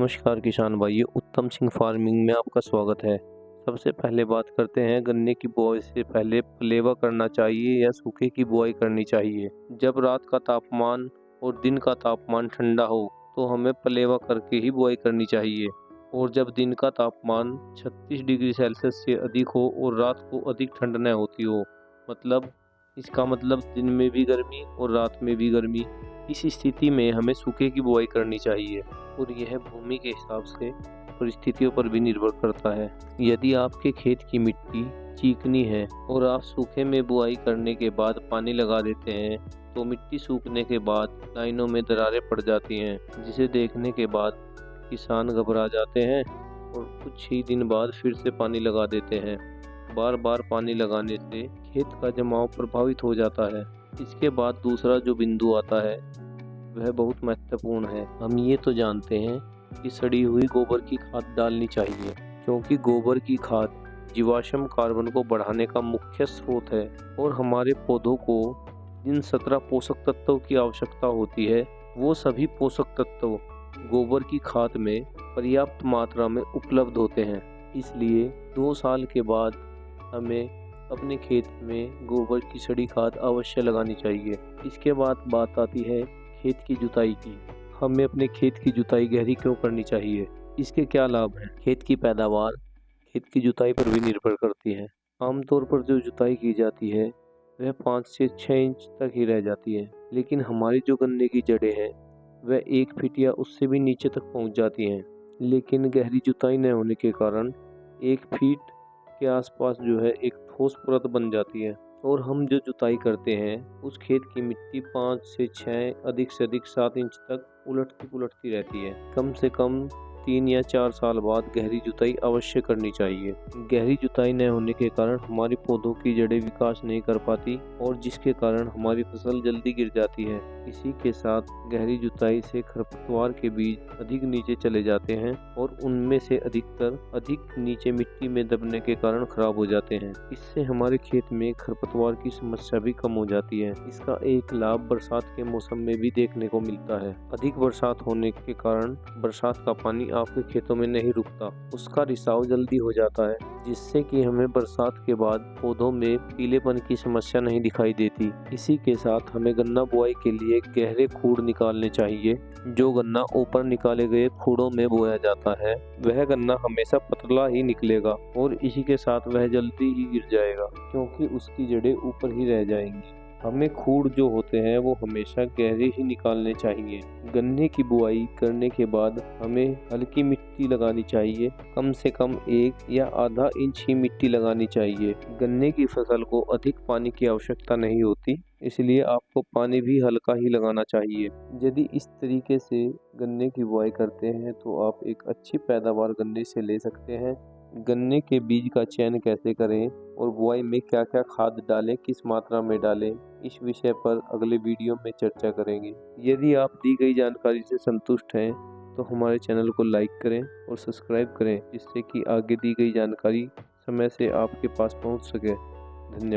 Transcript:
नमस्कार किसान भाइयों, उत्तम सिंह फार्मिंग में आपका स्वागत है। सबसे पहले बात करते हैं गन्ने की बुआई से पहले पलेवा करना चाहिए या सूखे की बुआई करनी चाहिए। जब रात का तापमान और दिन का तापमान ठंडा हो तो हमें पलेवा करके ही बुआई करनी चाहिए, और जब दिन का तापमान 36 डिग्री सेल्सियस से अधिक हो और रात को अधिक ठंड न होती हो, इसका मतलब दिन में भी गर्मी और रात में भी गर्मी, इस स्थिति में हमें सूखे की बुआई करनी चाहिए। और यह भूमि के हिसाब से परिस्थितियों पर भी निर्भर करता है। यदि आपके खेत की मिट्टी चिकनी है और आप सूखे में बुआई करने के बाद पानी लगा देते हैं तो मिट्टी सूखने के बाद लाइनों में दरारें पड़ जाती हैं, जिसे देखने के बाद किसान घबरा जाते हैं और कुछ ही दिन बाद फिर से पानी लगा देते हैं। बार बार पानी लगाने से खेत का जमाव प्रभावित हो जाता है। इसके बाद दूसरा जो बिंदु आता है वह बहुत महत्वपूर्ण है। हम ये तो जानते हैं कि सड़ी हुई गोबर की खाद डालनी चाहिए, क्योंकि गोबर की खाद जीवाश्म कार्बन को बढ़ाने का मुख्य स्रोत है और हमारे पौधों को जिन 17 पोषक तत्वों की आवश्यकता होती है वो सभी पोषक तत्व गोबर की खाद में पर्याप्त मात्रा में उपलब्ध होते हैं। इसलिए 2 साल के बाद हमें अपने खेत में गोबर की सड़ी खाद अवश्य लगानी चाहिए। इसके बाद बात आती है खेत की जुताई की। हमें अपने खेत की जुताई गहरी क्यों करनी चाहिए, इसके क्या लाभ हैं? खेत की पैदावार खेत की जुताई पर भी निर्भर करती है। आमतौर पर जो जुताई की जाती है वह 5 से 6 इंच तक ही रह जाती है, लेकिन हमारी जो गन्ने की जड़ें हैं वह 1 फीट या उससे भी नीचे तक पहुंच जाती हैं। लेकिन गहरी जुताई न होने के कारण 1 फीट के आसपास जो है एक ठोस परत बन जाती है, और हम जो जुताई करते हैं उस खेत की मिट्टी 5 से 6 अधिक से अधिक 7 इंच तक उलटती पुलटती रहती है। कम से कम 3 या 4 साल बाद गहरी जुताई अवश्य करनी चाहिए। गहरी जुताई न होने के कारण हमारी पौधों की जड़ें विकास नहीं कर पाती और जिसके कारण हमारी फसल जल्दी गिर जाती है। इसी के साथ गहरी जुताई से खरपतवार के बीज अधिक नीचे चले जाते हैं और उनमें से अधिकतर अधिक नीचे मिट्टी में दबने के कारण खराब हो जाते हैं। इससे हमारे खेत में खरपतवार की समस्या भी कम हो जाती है। इसका एक लाभ बरसात के मौसम में भी देखने को मिलता है। अधिक बरसात होने के कारण बरसात का पानी आपके खेतों में नहीं रुकता, उसका रिसाव जल्दी हो जाता है, जिससे कि हमें बरसात के बाद पौधों में पीलेपन की समस्या नहीं दिखाई देती। इसी के साथ हमें गन्ना बुआई के लिए गहरे खूड़ निकालने चाहिए। जो गन्ना ऊपर निकाले गए खूड़ों में बोया जाता है वह गन्ना हमेशा पतला ही निकलेगा और इसी के साथ वह जल्दी ही गिर जाएगा, क्योंकि उसकी जड़ें ऊपर ही रह जाएंगी। हमें खूड़ जो होते हैं वो हमेशा गहरे ही निकालने चाहिए। गन्ने की बुआई करने के बाद हमें हल्की मिट्टी लगानी चाहिए, कम से कम 1 या आधा इंच ही मिट्टी लगानी चाहिए। गन्ने की फसल को अधिक पानी की आवश्यकता नहीं होती, इसलिए आपको पानी भी हल्का ही लगाना चाहिए। यदि इस तरीके से गन्ने की बुआई करते हैं तो आप एक अच्छी पैदावार गन्ने से ले सकते हैं। गन्ने के बीज का चयन कैसे करें और बुआई में क्या क्या खाद डालें, किस मात्रा में डालें, इस विषय पर अगले वीडियो में चर्चा करेंगे। यदि आप दी गई जानकारी से संतुष्ट हैं तो हमारे चैनल को लाइक करें और सब्सक्राइब करें, जिससे कि आगे दी गई जानकारी समय से आपके पास पहुंच सके। धन्यवाद।